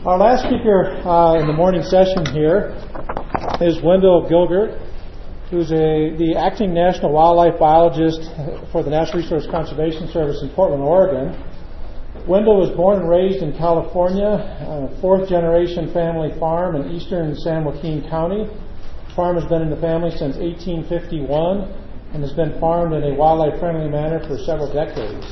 Our last speaker in the morning session here is Wendell Gilgert, who's the acting National Wildlife Biologist for the National Resource Conservation Service in Portland, Oregon. Wendell was born and raised in California, on a fourth-generation family farm in eastern San Joaquin County. The farm has been in the family since 1851 and has been farmed in a wildlife-friendly manner for several decades.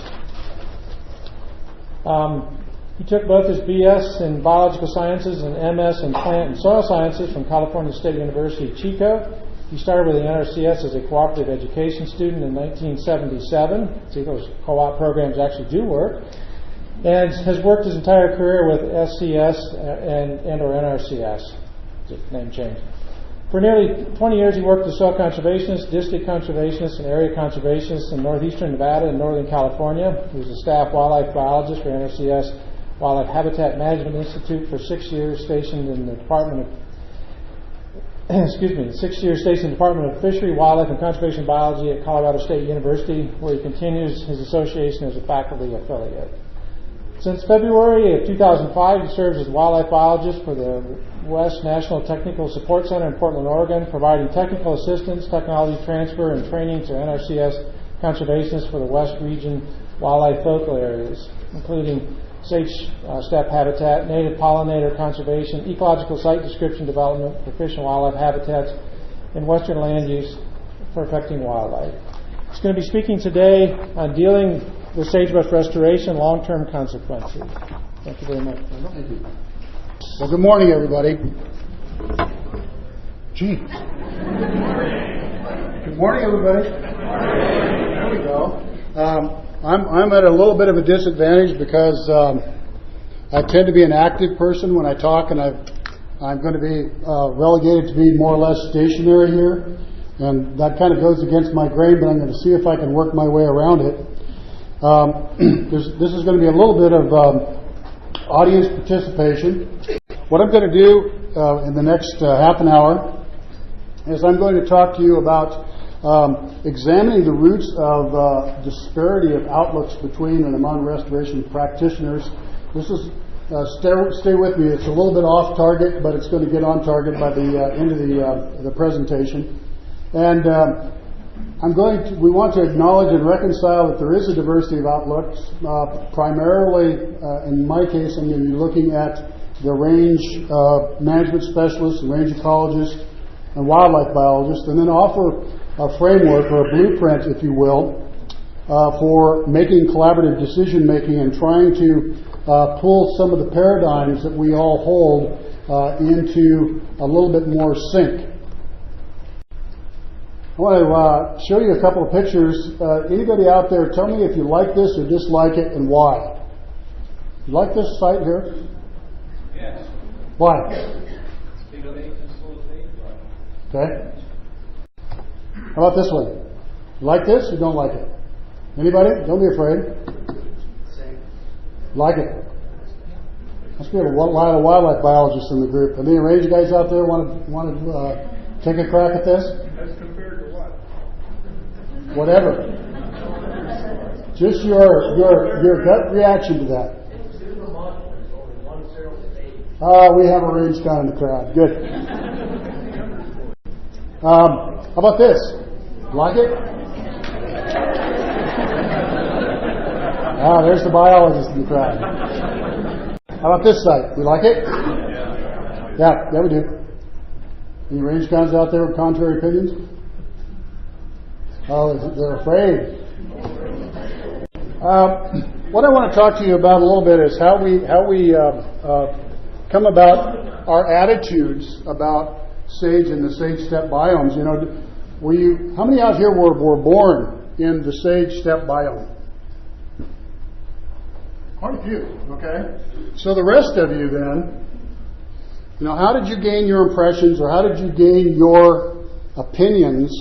He took both his BS in biological sciences and MS in plant and soil sciences from California State University, Chico. He started with the NRCS as a cooperative education student in 1977. See, those co-op programs actually do work. And has worked his entire career with SCS and or NRCS. It's a name change. For nearly 20 years, he worked as soil conservationist, district conservationist, and area conservationist in northeastern Nevada and northern California. He was a staff wildlife biologist for NRCS Wildlife Habitat Management Institute for 6 years, stationed in the Department of 6 years stationed in the Department of Fishery, Wildlife, and Conservation Biology at Colorado State University, where he continues his association as a faculty affiliate. Since February of 2005, he serves as wildlife biologist for the West National Technical Support Center in Portland, Oregon, providing technical assistance, technology transfer, and training to NRCS conservationists for the West Region wildlife focal areas, including sage steppe habitat, native pollinator conservation, ecological site description development for fish and wildlife habitats, and western land use for affecting wildlife. He's going to be speaking today on dealing with sagebrush restoration, long-term consequences. Thank you very much. Thank you. Well, good morning, everybody. Gee. Good morning, everybody. There we go. I'm at a little bit of a disadvantage because I tend to be an active person when I talk, and I'm going to be relegated to be more or less stationary here, and that kind of goes against my grain, but I'm going to see if I can work my way around it. This is going to be a little bit of audience participation. What I'm going to do in the next half an hour is I'm going to talk to you about examining the roots of disparity of outlooks between and among restoration practitioners. This is stay with me. It's a little bit off target, but it's going to get on target by the end of the presentation. And we want to acknowledge and reconcile that there is a diversity of outlooks. Primarily, in my case, I'm going to be looking at the range management specialists and range ecologists and wildlife biologists, and then offer a framework or a blueprint, if you will, for making collaborative decision making and trying to pull some of the paradigms that we all hold into a little bit more sync. I want to show you a couple of pictures. Anybody out there, tell me if you like this or dislike it and why. You like this site here? Yes. Why? Okay. How about this one? You like this or don't like it? Anybody? Don't be afraid. Same. Like it. Must be a lot of wildlife biologists in the group. Any range guys out there want to take a crack at this? As compared to what? Whatever. Just your gut reaction to that. We have a range guy in the crowd. Good. How about this? Like it? There's the biologist in the crowd. How about this site? We like it? Yeah, we do. Any range guys out there with contrary opinions? Oh, they're afraid. What I want to talk to you about a little bit is how we come about our attitudes about sage and the sage steppe biomes. You know, how many out here were born in the sage steppe biome? Quite a few. Okay. So the rest of you then, how did you gain your impressions, or how did you gain your opinions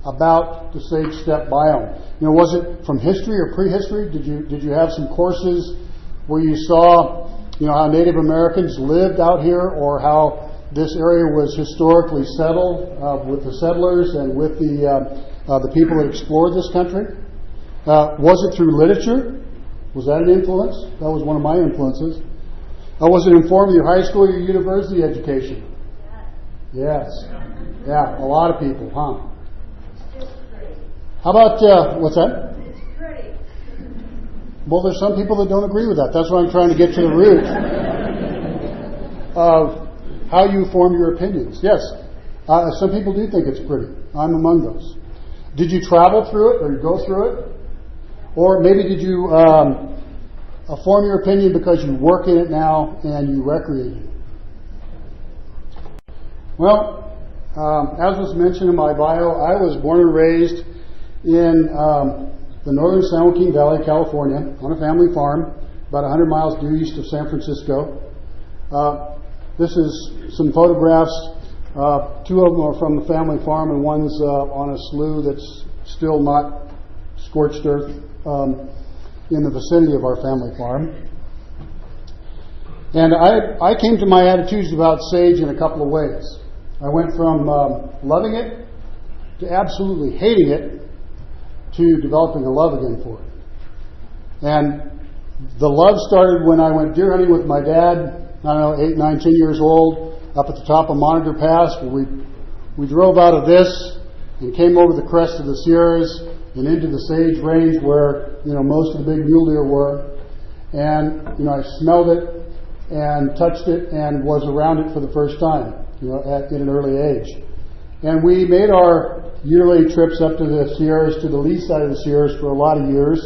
about the sage steppe biome? Was it from history or prehistory? Did you have some courses where you saw, how Native Americans lived out here, or how this area was historically settled with the settlers and with the people that explored this country? Was it through literature? Was that an influence? That was one of my influences. Was it informed of your high school or your university education? Yes. Yeah, a lot of people, huh? How about, what's that? It's pretty. Well, there's some people that don't agree with that. That's why I'm trying to get to the root of how you form your opinions. Yes, some people do think it's pretty. I'm among those. Did you travel through it or go through it? Or maybe did you form your opinion because you work in it now and you recreate it? Well, as was mentioned in my bio, I was born and raised in the northern San Joaquin Valley, California, on a family farm, about 100 miles due east of San Francisco. This is some photographs. Two of them are from the family farm, and one's on a slough that's still not scorched earth in the vicinity of our family farm. And I came to my attitudes about sage in a couple of ways. I went from loving it to absolutely hating it to developing a love again for it. And the love started when I went deer hunting with my dad, I don't know, 8, 9, 10 years old, up at the top of Monitor Pass, where we drove out of this and came over the crest of the Sierras and into the sage range where, most of the big mule deer were. And, I smelled it and touched it and was around it for the first time, at an early age. And we made our yearly trips up to the Sierras, to the lee side of the Sierras for a lot of years.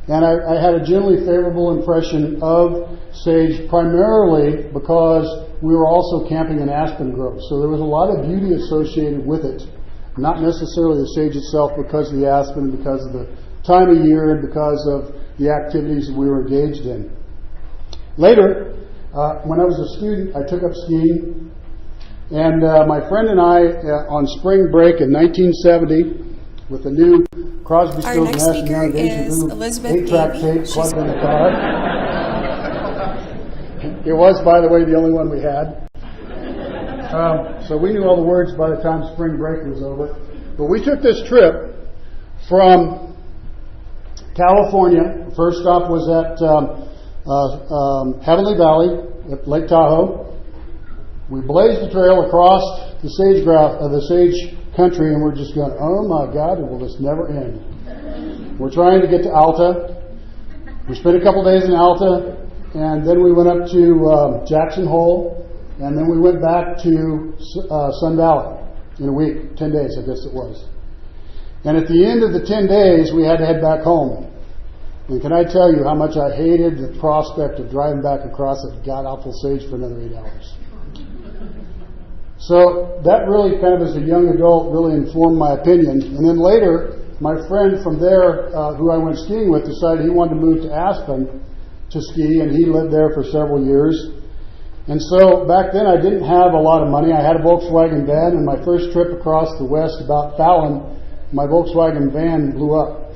And I had a generally favorable impression of sage, primarily because we were also camping in aspen groves. So there was a lot of beauty associated with it. Not necessarily the sage itself, because of the aspen, because of the time of year, and because of the activities that we were engaged in. Later, when I was a student, I took up skiing. And my friend and I, on spring break in 1970, with the new Crosby, Our Stills, next Nash speaker and Young is Blue Elizabeth 8-track Davey. tape She's plugged in the car. It was, by the way, the only one we had. So we knew all the words by the time spring break was over. But we took this trip from California. The first stop was at Heavenly Valley at Lake Tahoe. We blazed the trail across the sage country, and we're just going, oh my God, will this never end? We're trying to get to Alta. We spent a couple days in Alta, and then we went up to Jackson Hole, and then we went back to Sun Valley in a week, 10 days, I guess it was. And at the end of the 10 days, we had to head back home. And can I tell you how much I hated the prospect of driving back across that god-awful sage for another 8 hours. So that really kind of, as a young adult, really informed my opinion. And then later, my friend from there, who I went skiing with, decided he wanted to move to Aspen to ski, and he lived there for several years. And so back then I didn't have a lot of money. I had a Volkswagen van, and my first trip across the west, about Fallon, my Volkswagen van blew up.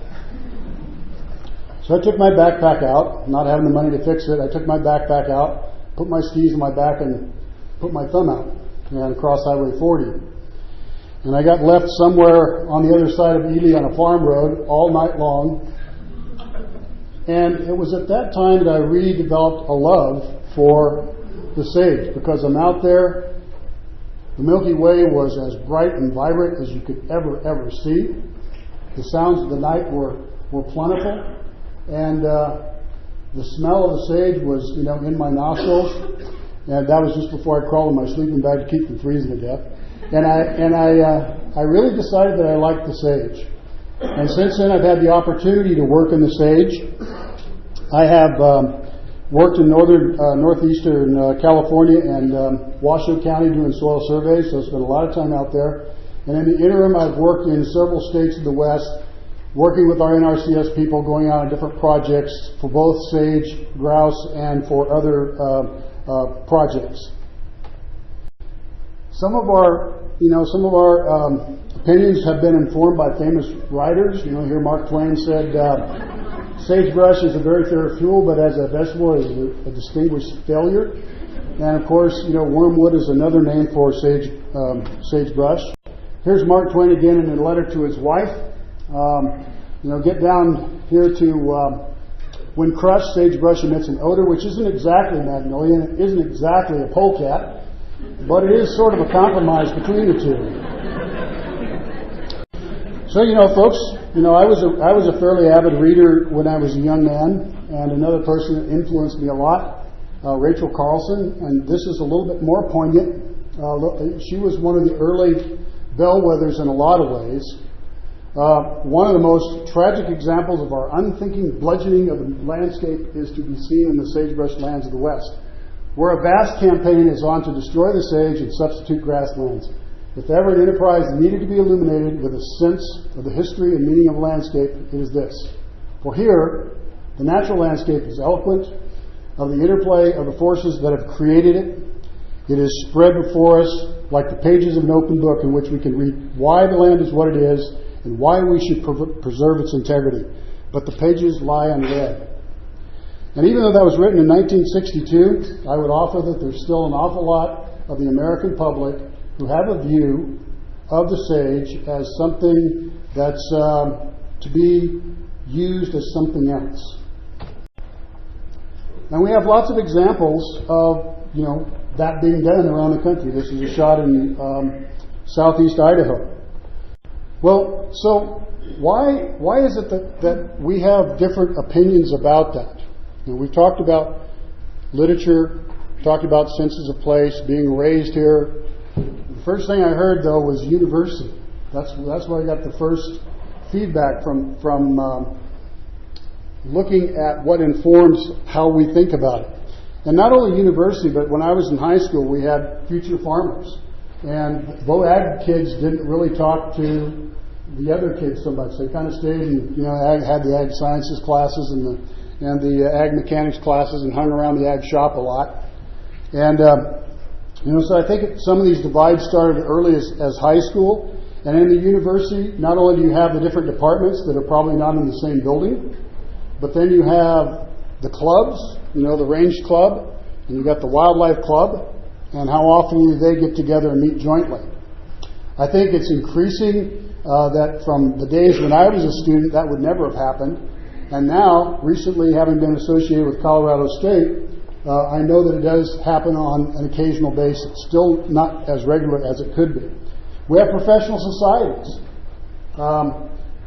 So I took my backpack out, not having the money to fix it. I took my backpack out, put my skis on my back, and put my thumb out and across Highway 40. And I got left somewhere on the other side of Ely on a farm road all night long. And it was at that time that I really developed a love for the sage, because I'm out there. The Milky Way was as bright and vibrant as you could ever see. The sounds of the night were plentiful, and the smell of the sage was, in my nostrils. And that was just before I crawled in my sleeping bag to keep from freezing to death. And I really decided that I liked the sage. And since then, I've had the opportunity to work in the sage. I have worked in northeastern California and Washoe County doing soil surveys, so I spent a lot of time out there. And in the interim, I've worked in several states of the West, working with our NRCS people, going out on different projects for both sage, grouse, and for other projects. Some of our opinions have been informed by famous writers. Here Mark Twain said, sagebrush is a very fair fuel, but as a vegetable is a distinguished failure. And of course, wormwood is another name for sagebrush. Here's Mark Twain again in a letter to his wife. Get down here to When crushed, sagebrush emits an odor which isn't exactly magnolia and it isn't exactly a polecat, but it is sort of a compromise between the two. So, folks, I was a fairly avid reader when I was a young man, and another person that influenced me a lot, Rachel Carlson, and this is a little bit more poignant. She was one of the early bellwethers in a lot of ways. One of the most tragic examples of our unthinking bludgeoning of the landscape is to be seen in the sagebrush lands of the West, where a vast campaign is on to destroy the sage and substitute grasslands. If ever an enterprise needed to be illuminated with a sense of the history and meaning of landscape, it is this. For here, the natural landscape is eloquent of the interplay of the forces that have created it. It is spread before us like the pages of an open book in which we can read why the land is what it is and why we should preserve its integrity. But the pages lie unread. And even though that was written in 1962, I would offer that there's still an awful lot of the American public who have a view of the sage as something that's to be used as something else. And we have lots of examples of, that being done around the country. This is a shot in southeast Idaho. Well, so why is it that we have different opinions about that? We've talked about literature, talked about senses of place, being raised here. The first thing I heard, though, was university. That's where I got the first feedback from looking at what informs how we think about it. And not only university, but when I was in high school, we had future farmers. And though ag kids didn't really talk to the other kids so much, they kind of stayed and, had the ag sciences classes and the ag mechanics classes and hung around the ag shop a lot. And, so I think some of these divides started early as high school. And in the university, not only do you have the different departments that are probably not in the same building, but then you have the clubs, the range club, and you've got the wildlife club, and how often do they get together and meet jointly. I think it's increasing that from the days when I was a student, that would never have happened. And now, recently, having been associated with Colorado State, I know that it does happen on an occasional basis, still not as regular as it could be. We have professional societies.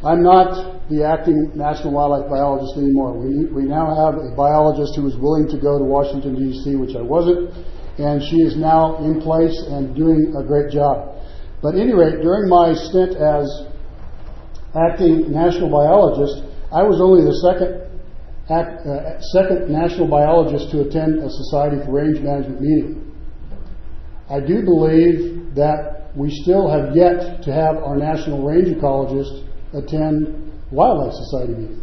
I'm not the acting national wildlife biologist anymore. We now have a biologist who is willing to go to Washington, D.C., which I wasn't, and she is now in place and doing a great job. But at any rate, during my stint as acting national biologist, I was only the second national biologist to attend a Society for Range Management meeting. I do believe that we still have yet to have our national range ecologist attend Wildlife Society meeting.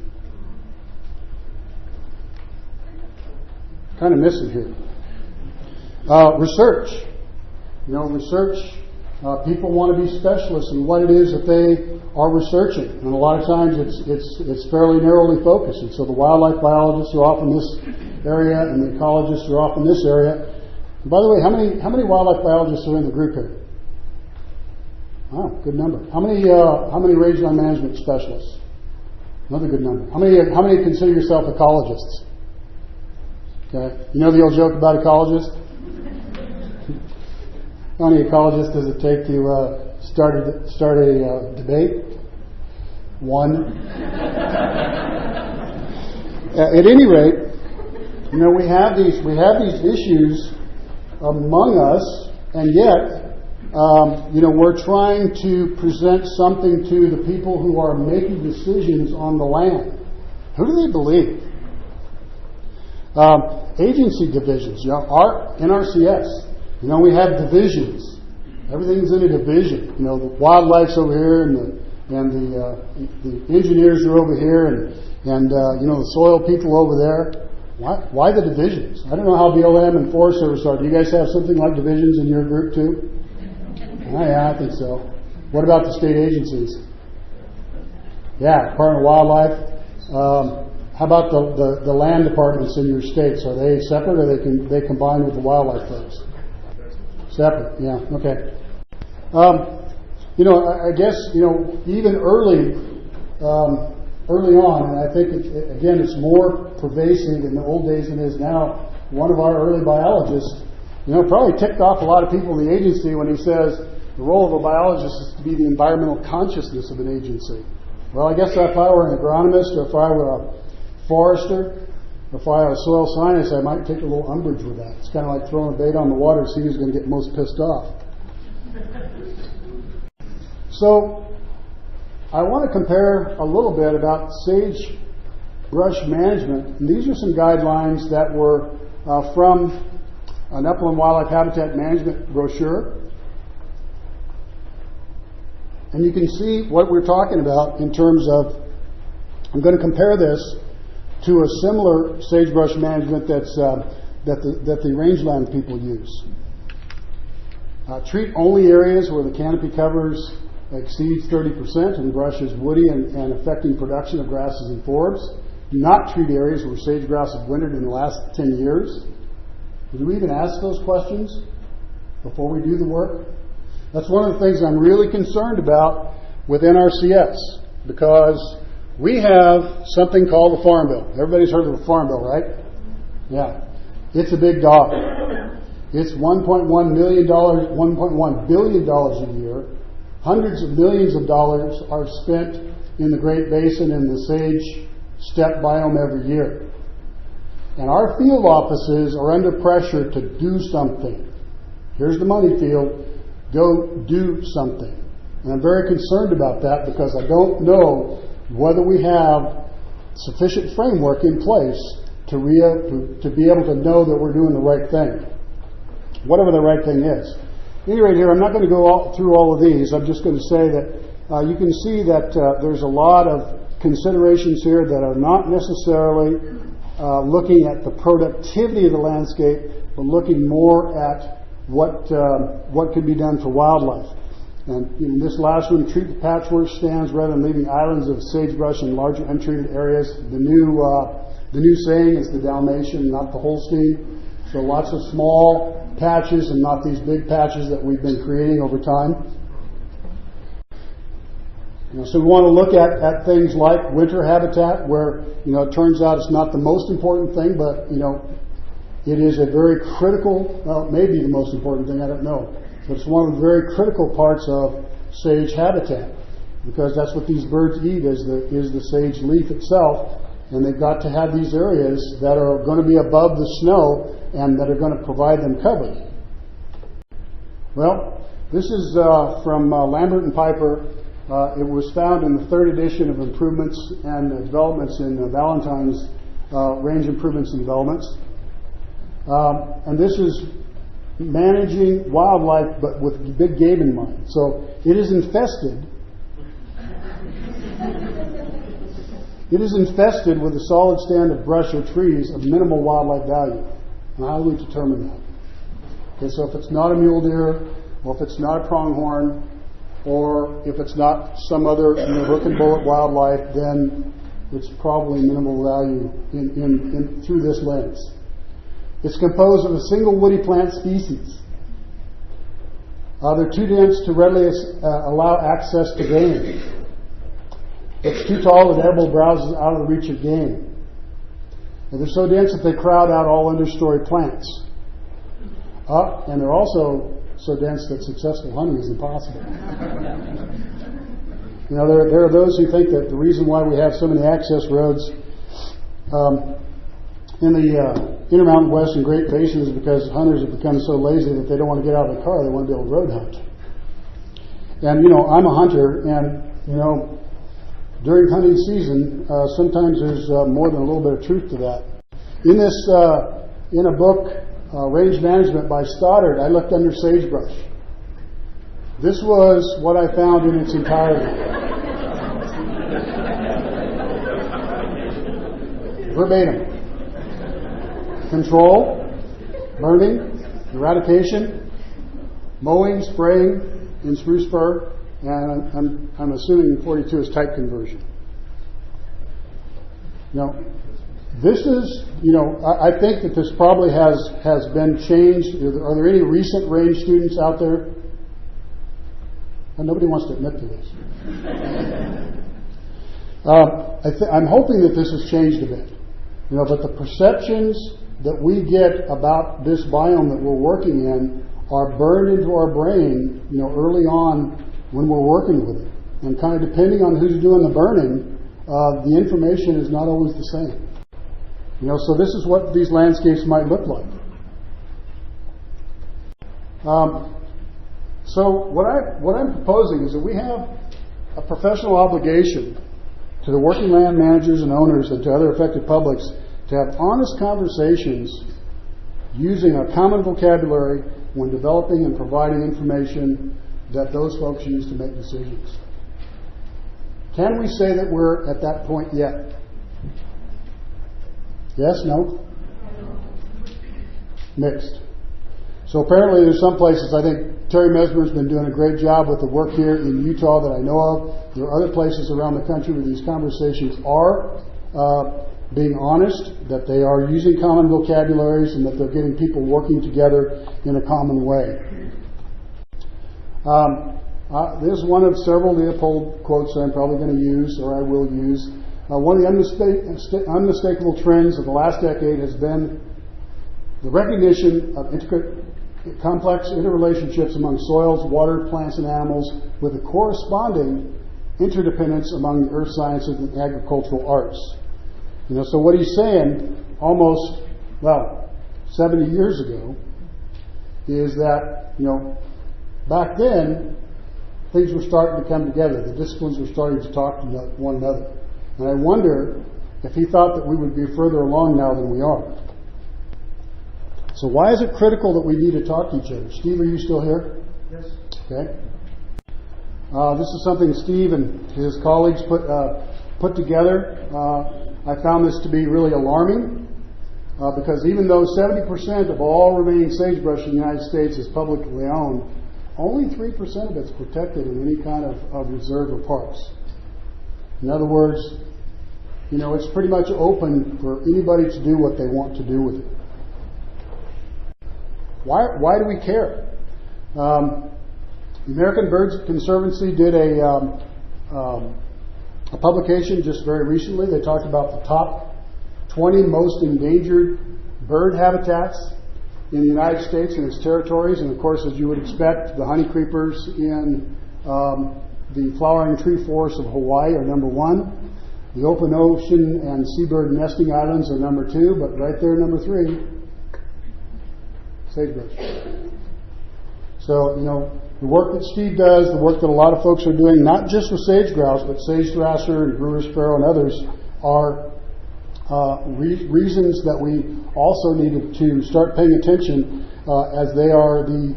Kind of missing here. Research. Research. People want to be specialists in what it is that they are researching, and a lot of times it's fairly narrowly focused. And so the wildlife biologists are off in this area, and the ecologists are off in this area. And by the way, how many wildlife biologists are in the group here? Oh, good number. How many rangeland management specialists? Another good number. How many consider yourself ecologists? Okay. You know the old joke about ecologists? How many ecologists does it take to start a debate? One. At any rate, we have these issues among us, and yet we're trying to present something to the people who are making decisions on the land. Who do they believe? Agency divisions. Our NRCS. We have divisions. Everything's in a division. The wildlife's over here, and the engineers are over here, and the soil people over there. Why the divisions? I don't know how BLM and Forest Service are. Do you guys have something like divisions in your group too? Oh, yeah, I think so. What about the state agencies? Yeah, Department of Wildlife. How about the land departments in your states? Are they separate, or they combine with the wildlife folks? Separate. Yeah. Okay. I guess even early early on, and I think, again, it's more pervasive in the old days than it is now. One of our early biologists, probably ticked off a lot of people in the agency when he says the role of a biologist is to be the environmental consciousness of an agency. Well, I guess if I were an agronomist, or if I were a forester, or if I were a soil scientist, I might take a little umbrage with that. It's kind of like throwing a bait on the water to see who's going to get most pissed off. So, I want to compare a little bit about sagebrush management. And these are some guidelines that were from an Upland Wildlife Habitat Management brochure. And you can see what we're talking about in terms of, I'm going to compare this to a similar sagebrush management that the rangeland people use. Treat only areas where the canopy covers exceeds 30% and the brush is woody and affecting production of grasses and forbs. Do not treat areas where sage-grouse have wintered in the last 10 years. Do we even ask those questions before we do the work? That's one of the things I'm really concerned about with NRCS, because we have something called the Farm Bill. Everybody's heard of the Farm Bill, right? Yeah. It's a big dog. It's $1.1 billion a year. Hundreds of millions of dollars are spent in the Great Basin and the sage steppe biome every year. And our field offices are under pressure to do something. Here's the money field. Go do something. And I'm very concerned about that because I don't know whether we have sufficient framework in place to be able to know that we're doing the right thing, whatever the right thing is. At any rate, here, I'm not going to go through all of these. I'm just going to say that you can see that there's a lot of considerations here that are not necessarily looking at the productivity of the landscape, but looking more at what could be done for wildlife. And in this last one, treat the patchwork stands rather than leaving islands of sagebrush in larger untreated areas. The new saying is the Dalmatian, not the Holstein. So lots of small patches and not these big patches that we've been creating over time. So we want to look at things like winter habitat, where it turns out it's not the most important thing, but it is a very critical, well, maybe the most important thing, I don't know. But it's one of the very critical parts of sage habitat, because that's what these birds eat is the sage leaf itself, and they've got to have these areas that are going to be above the snow and that are going to provide them cover. Well, this is from Lambert and Piper. It was found in the third edition of Improvements and Developments in Valentine's Range Improvements and Developments. And this is managing wildlife, but with big game in mind. So it is infested. It is infested with a solid stand of brush or trees of minimal wildlife value. And how do we determine that? Okay, so if it's not a mule deer, or if it's not a pronghorn, or if it's not some other hook and bullet wildlife, then it's probably minimal value in through this lens. It's composed of a single woody plant species. They're too dense to readily allow access to game. It's too tall that edible browses out of the reach of game. And they're so dense that they crowd out all understory plants. And they're also so dense that successful hunting is impossible. There are those who think that the reason why we have so many access roads in the Intermountain West and Great Basin is because hunters have become so lazy that they don't want to get out of the car, they want to be able to road hunt. And, I'm a hunter, and, during hunting season, sometimes there's more than a little bit of truth to that. In a book, Range Management by Stoddard, I looked under sagebrush. This was what I found in its entirety. Verbatim. Control, burning, eradication, mowing, spraying in spruce fir, and I'm assuming 42 is type conversion. Now, this is, I think that this probably has been changed. Are there any recent range students out there? And nobody wants to admit to this. I'm hoping that this has changed a bit. But the perceptions that we get about this biome that we're working in are burned into our brain, early on when we're working with it. And kind of depending on who's doing the burning, the information is not always the same. So this is what these landscapes might look like. So what I'm proposing is that we have a professional obligation to the working land managers and owners and to other affected publics to have honest conversations using a common vocabulary when developing and providing information that those folks use to make decisions. Can we say that we're at that point yet? Yes? No? Mixed. So apparently there's some places, I think Terry Mesmer's been doing a great job with the work here in Utah that I know of. There are other places around the country where these conversations are being honest, that they are using common vocabularies, and that they're getting people working together in a common way. This is one of several Leopold quotes that I'm probably going to use, or I will use. One of the unmistakable trends of the last decade has been the recognition of complex interrelationships among soils, water, plants, and animals, with a corresponding interdependence among the earth sciences and agricultural arts. So what he's saying almost, 70 years ago is that, back then, things were starting to come together. The disciplines were starting to talk to one another. And I wonder if he thought that we would be further along now than we are. So why is it critical that we need to talk to each other? Steve, are you still here? Yes. Okay. This is something Steve and his colleagues put together. I found this to be really alarming because even though 70% of all remaining sagebrush in the United States is publicly owned, only 3% of it's protected in any kind of reserve or parks. In other words, it's pretty much open for anybody to do what they want to do with it. Why do we care? The American Birds Conservancy did a publication just very recently. They talked about the top 20 most endangered bird habitats in the United States and its territories. And of course, as you would expect, the honey creepers in the flowering tree forests of Hawaii are number one. The open ocean and seabird nesting islands are number two, but right there, number three, sagebrush. So, the work that Steve does, the work that a lot of folks are doing, not just with sage grouse, but sage thrasher and brewer's sparrow and others, are reasons that we also need to start paying attention as they are the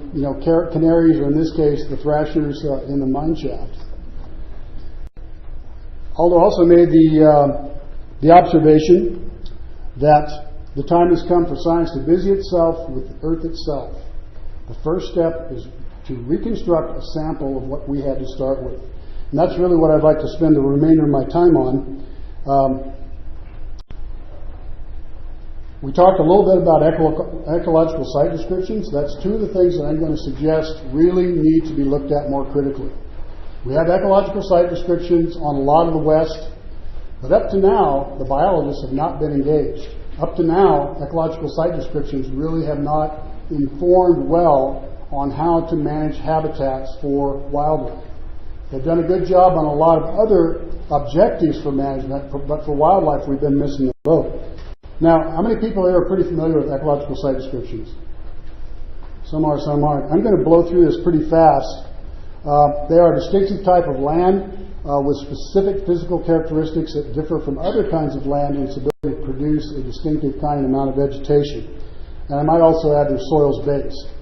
canaries, or in this case, the thrashers in the mine shaft. Aldo also made the observation that the time has come for science to busy itself with the earth itself. The first step is to reconstruct a sample of what we had to start with. And that's really what I'd like to spend the remainder of my time on. We talked a little bit about ecological site descriptions. That's two of the things that I'm going to suggest really need to be looked at more critically. We have ecological site descriptions on a lot of the West, but up to now, the biologists have not been engaged. Up to now, ecological site descriptions really have not informed well on how to manage habitats for wildlife. They've done a good job on a lot of other objectives for management, but for wildlife, we've been missing the boat. Now, how many people here are pretty familiar with ecological site descriptions? Some are, some aren't. I'm going to blow through this pretty fast. They are a distinctive type of land with specific physical characteristics that differ from other kinds of land in its ability to produce a distinctive kind and amount of vegetation. And I might also add they're soils based.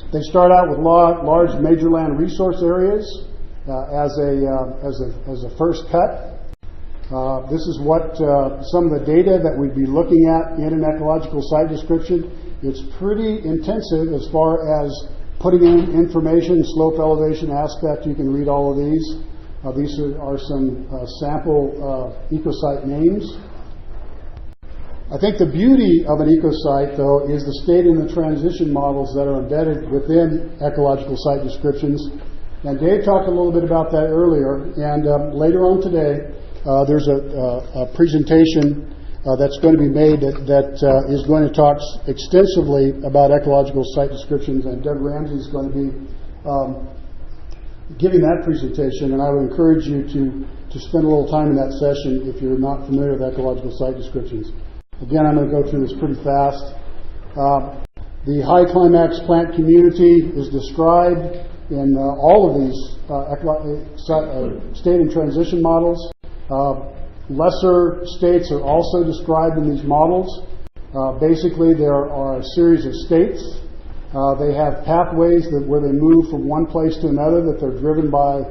They start out with large major land resource areas as a first cut. This is what some of the data that we'd be looking at in an ecological site description. It's pretty intensive as far as putting in information, slope elevation aspect. You can read all of these. These are some sample ecosite names. I think the beauty of an ecosite, though, is the state and the transition models that are embedded within ecological site descriptions. And Dave talked a little bit about that earlier, and later on today, there's a presentation that's going to be made that is going to talk extensively about ecological site descriptions, and Doug Ramsey is going to be giving that presentation, and I would encourage you to spend a little time in that session if you're not familiar with ecological site descriptions. Again, I'm going to go through this pretty fast. The high climax plant community is described in all of these state and transition models. Lesser states are also described in these models. Basically, there are a series of states. They have pathways where they move from one place to another, that they're driven by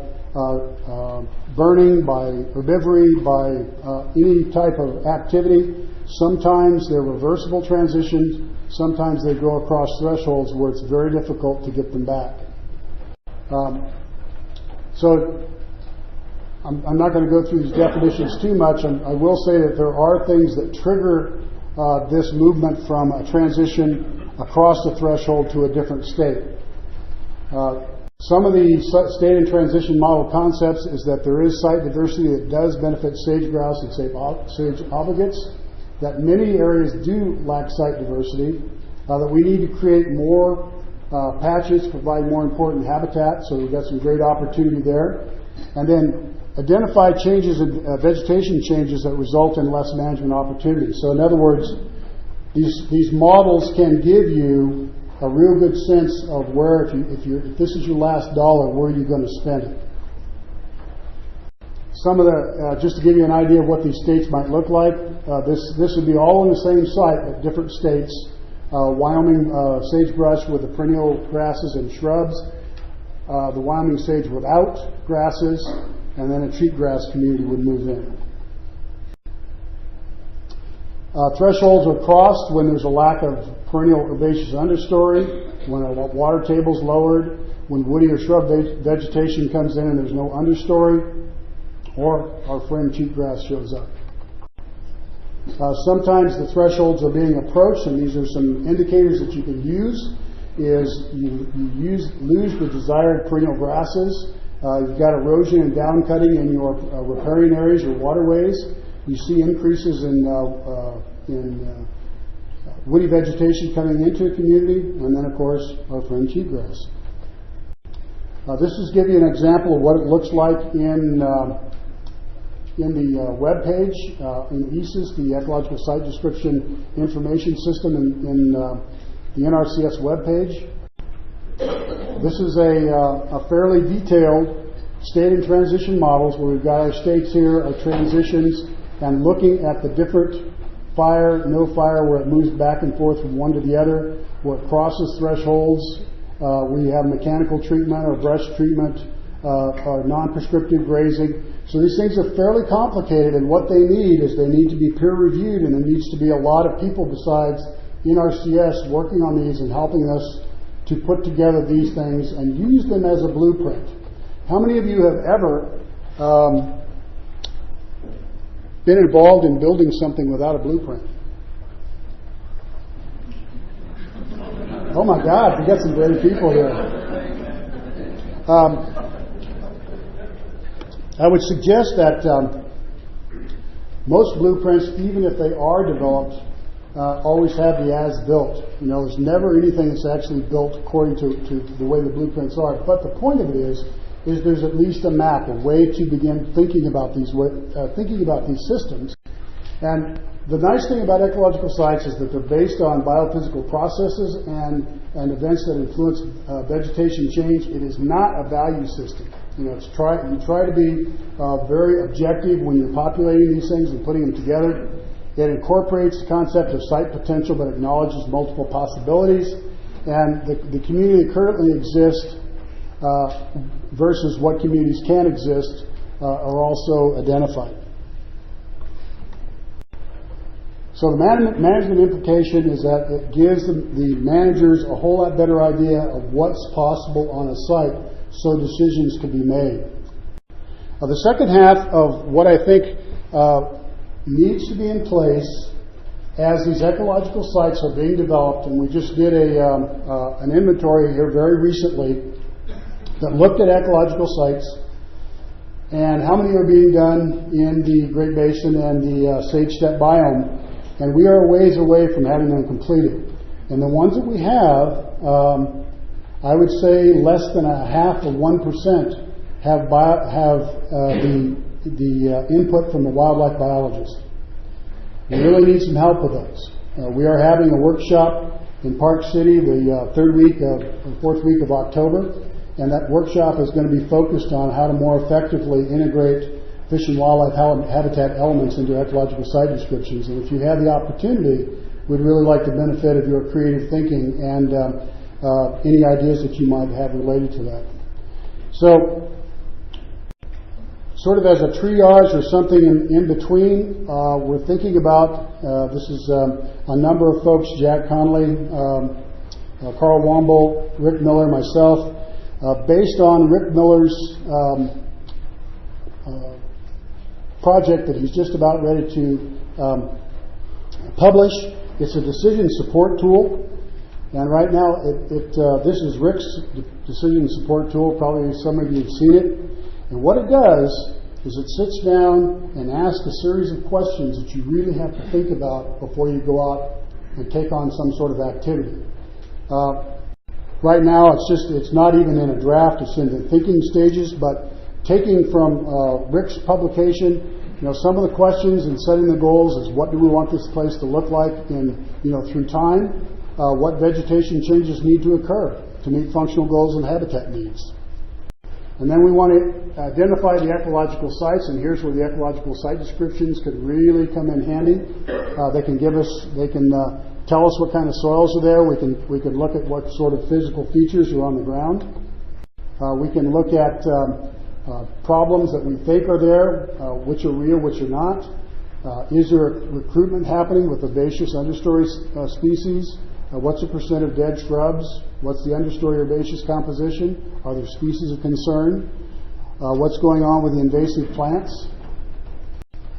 burning, by herbivory, by any type of activity. Sometimes they're reversible transitions. Sometimes they go across thresholds where it's very difficult to get them back. So I'm not going to go through these definitions too much. I will say that there are things that trigger this movement from a transition across the threshold to a different state. Some of the state and transition model concepts is that there is site diversity that does benefit sage grouse and sage obligates, that many areas do lack site diversity, that we need to create more patches, provide more important habitat, so we've got some great opportunity there. And then identify changes in vegetation changes that result in less management opportunities. So in other words, these models can give you a real good sense of where, if this is your last dollar, where are you going to spend it. Some of the, just to give you an idea of what these states might look like, this would be all on the same site, but different states. Wyoming sagebrush with the perennial grasses and shrubs, the Wyoming sage without grasses, and then a cheatgrass community would move in. Thresholds are crossed when there's a lack of perennial herbaceous understory, when a water table is lowered, when woody or shrub vegetation comes in and there's no understory, or our friend cheatgrass shows up. Sometimes the thresholds are being approached, and these are some indicators that you can use. You lose the desired perennial grasses. You've got erosion and down cutting in your riparian areas or waterways. You see increases in woody vegetation coming into a community, and then, of course, our friend cheatgrass. This is give you an example of what it looks like in the web page, in ESIS, the Ecological Site Description Information System in the NRCS web page. This is a fairly detailed state and transition models where we've got our states here, our transitions, and looking at the different fire, no fire, where it moves back and forth from one to the other, where it crosses thresholds. We have mechanical treatment or brush treatment, or non-prescriptive grazing. So these things are fairly complicated, and what they need is they need to be peer-reviewed, and there needs to be a lot of people besides NRCS working on these and helping us to put together these things and use them as a blueprint. How many of you have ever been involved in building something without a blueprint? Oh my God, we got some great people here. I would suggest that most blueprints, even if they are developed, always have the as-built. You know, there's never anything that's actually built according to the way the blueprints are. But the point of it is there's at least a map, a way to begin thinking about these systems. And the nice thing about ecological sites is that they're based on biophysical processes and events that influence vegetation change. It is not a value system. You know, you try to be very objective when you're populating these things and putting them together. It incorporates the concept of site potential, but acknowledges multiple possibilities. And the community that currently exists versus what communities can exist are also identified. So the management implication is that it gives the managers a whole lot better idea of what's possible on a site so decisions can be made. The second half of what I think needs to be in place as these ecological sites are being developed, and we just did an inventory here very recently that looked at ecological sites and how many are being done in the Great Basin and the Sage Steppe biome. And we are a ways away from having them completed. And the ones that we have, I would say less than 0.5% have the input from the wildlife biologists. We really need some help with those. We are having a workshop in Park City the fourth week of October, and that workshop is going to be focused on how to more effectively integrate fish and wildlife habitat elements into ecological site descriptions. And if you have the opportunity, we'd really like the benefit of your creative thinking and any ideas that you might have related to that. So, sort of as a triage or something in between, we're thinking about, this is a number of folks, Jack Connolly, Carl Womble, Rick Miller, myself, based on Rick Miller's project that he's just about ready to publish. It's a decision support tool. And right now, this is Rick's decision support tool. Probably some of you have seen it. And what it does is it sits down and asks a series of questions that you really have to think about before you go out and take on some sort of activity. Right now, it's not even in a draft. It's in the thinking stages. But taking from Rick's publication, some of the questions and setting the goals is what do we want this place to look like through time? What vegetation changes need to occur to meet functional goals and habitat needs? And then we want to identify the ecological sites, and here's where the ecological site descriptions could really come in handy. They can tell us what kind of soils are there. We can look at what sort of physical features are on the ground. We can look at problems that we think are there, which are real, which are not. Is there recruitment happening with herbaceous understory species? What's the percent of dead shrubs? What's the understory herbaceous composition? Are there species of concern? What's going on with the invasive plants?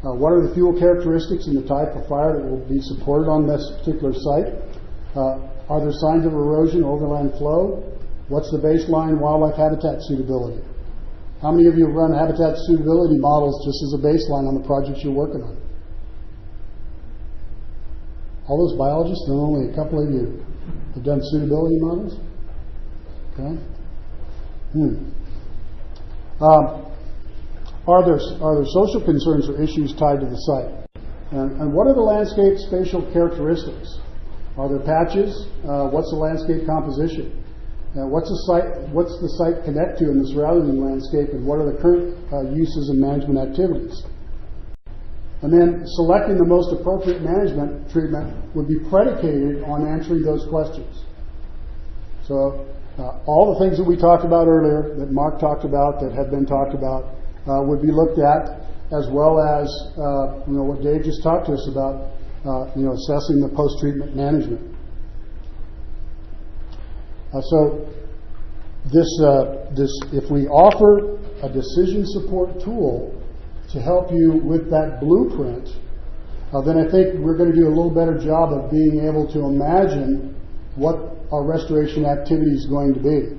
What are the fuel characteristics and the type of fire that will be supported on this particular site? Are there signs of erosion, overland flow? What's the baseline wildlife habitat suitability? How many of you have run habitat suitability models just as a baseline on the projects you're working on? All those biologists, and only a couple of you have done suitability models? Okay. Are there social concerns or issues tied to the site? And what are the landscape spatial characteristics? Are there patches? What's the landscape composition? What's the site connect to in the surrounding landscape, and what are the current uses and management activities? And then selecting the most appropriate management treatment would be predicated on answering those questions. So all the things that we talked about earlier, that Mark talked about, that have been talked about, would be looked at, as well as what Dave just talked to us about, assessing the post-treatment management. So if we offer a decision support tool to help you with that blueprint, then I think we're going to do a little better job of being able to imagine what our restoration activity is going to be.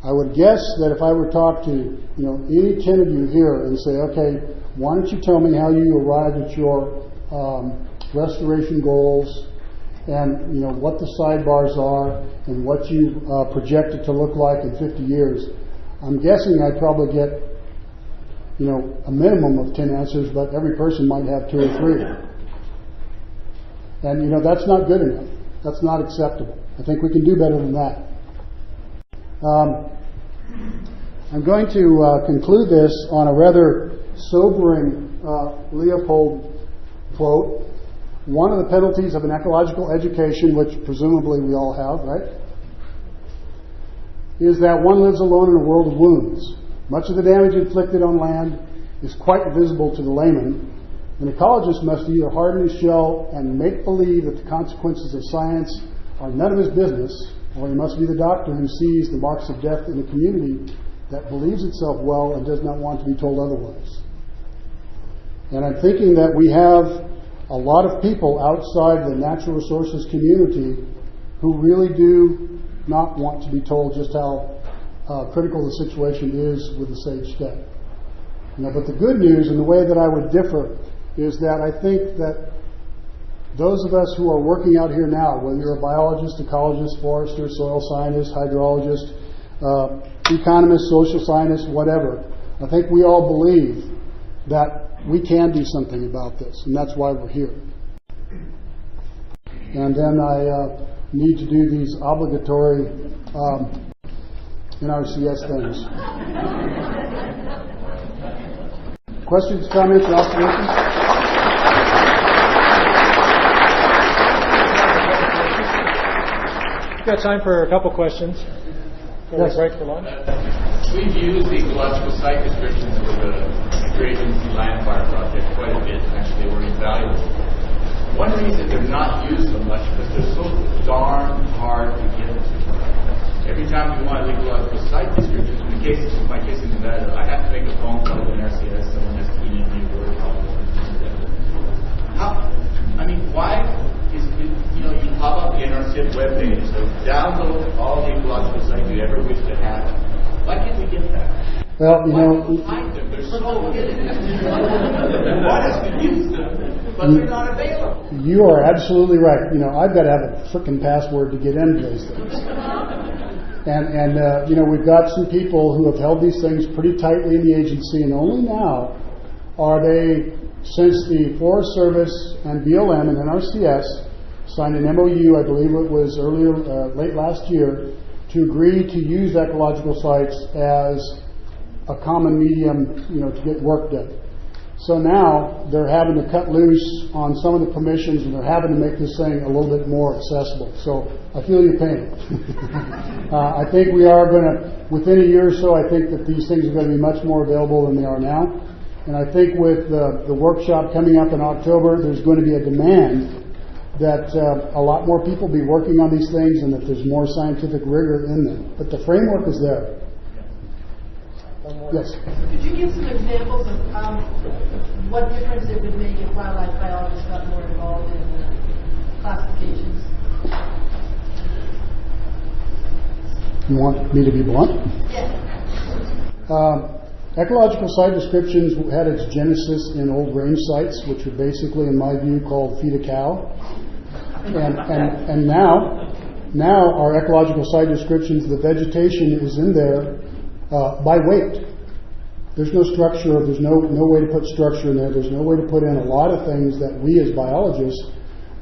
I would guess that if I were to talk to any 10 of you here and say, okay, why don't you tell me how you arrived at your restoration goals, and what the sidebars are, and what you project it to look like in 50 years, I'm guessing I'd probably get a minimum of 10 answers, but every person might have 2 or 3. And that's not good enough. That's not acceptable. I think we can do better than that. I'm going to conclude this on a rather sobering Leopold quote. One of the penalties of an ecological education, which presumably we all have, right, is that one lives alone in a world of wounds. Much of the damage inflicted on land is quite visible to the layman. An ecologist must either harden his shell and make believe that the consequences of science are none of his business, or he must be the doctor who sees the marks of death in a community that believes itself well and does not want to be told otherwise. And I'm thinking that we have a lot of people outside the natural resources community who really do not want to be told just how critical the situation is with the sage steppe. But the good news, and the way that I would differ, is that I think that those of us who are working out here now, whether you're a biologist, ecologist, forester, soil scientist, hydrologist, economist, social scientist, whatever, I think we all believe that we can do something about this, and that's why we're here. And then I need to do these obligatory NRCS things. Questions, comments, or observations? We've got time for a couple questions. Yes. Break for lunch. We've used the ecological site descriptions for the Agency Land Fire Project quite a bit. Actually, they were invaluable. One reason they're not used so much because they're so darn hard to get to. Every time we want ecological site descriptions, in my case in Nevada, I have to make a phone call to NRCS. Someone has to email me a word problem. Why is it, you pop up the NRCS webpage, so download all the ecological sites you ever wish to have. Why can't we get that? Well, Hide them. They're so hidden. Want us to use them, but they're not available. You are absolutely right. I've got to have a frickin' password to get into those things. And we've got some people who have held these things pretty tightly in the agency, and only now are they, since the Forest Service and BLM and NRCS signed an MOU, I believe it was late last year, to agree to use ecological sites as a common medium, to get work done. So now they're having to cut loose on some of the permissions, and they're having to make this thing a little bit more accessible. So I feel your pain. I think we are going to, within a year or so, I think that these things are going to be much more available than they are now. And I think with the workshop coming up in October, there's going to be a demand that a lot more people be working on these things, and that there's more scientific rigor in them. But the framework is there. Yes. Could you give some examples of what difference it would make if wildlife biologists got more involved in classifications? You want me to be blunt? Yes. Ecological site descriptions had its genesis in old range sites, which are basically, in my view, called feed a cow. And now our ecological site descriptions, the vegetation is in there by weight. There's no structure, there's no way to put structure in there, there's no way to put in a lot of things that we as biologists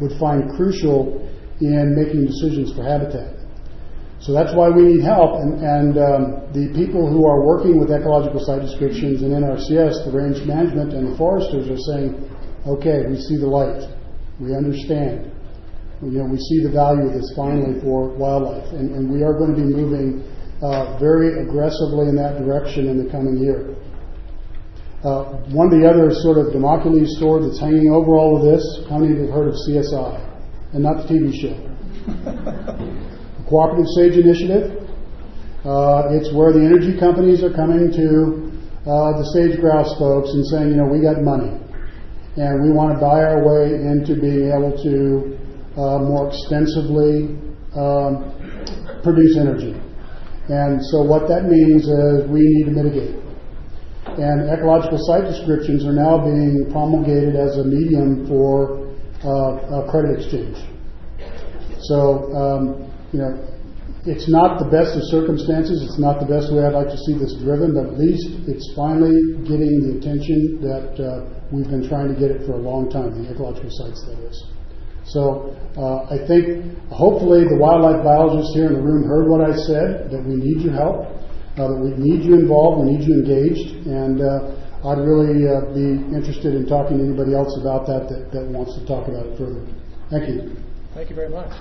would find crucial in making decisions for habitat. So that's why we need help, and the people who are working with ecological site descriptions in NRCS, the range management and the foresters, are saying, okay, we see the light, we understand, we see the value of this finally for wildlife, and we are going to be moving very aggressively in that direction in the coming year. One of the other sort of Damocles sword that's hanging over all of this, how many have heard of CSI? And not the TV show. Cooperative Sage Initiative. It's where the energy companies are coming to the sage grouse folks and saying, we got money, and we want to buy our way into being able to more extensively produce energy. And so what that means is we need to mitigate. And ecological site descriptions are now being promulgated as a medium for credit exchange. So, it's not the best of circumstances. It's not the best way I'd like to see this driven, but at least it's finally getting the attention that we've been trying to get it for a long time, the ecological sites, that is. So I think hopefully the wildlife biologists here in the room heard what I said, that we need your help, that we need you involved, we need you engaged, and I'd really be interested in talking to anybody else about that wants to talk about it further. Thank you. Thank you very much.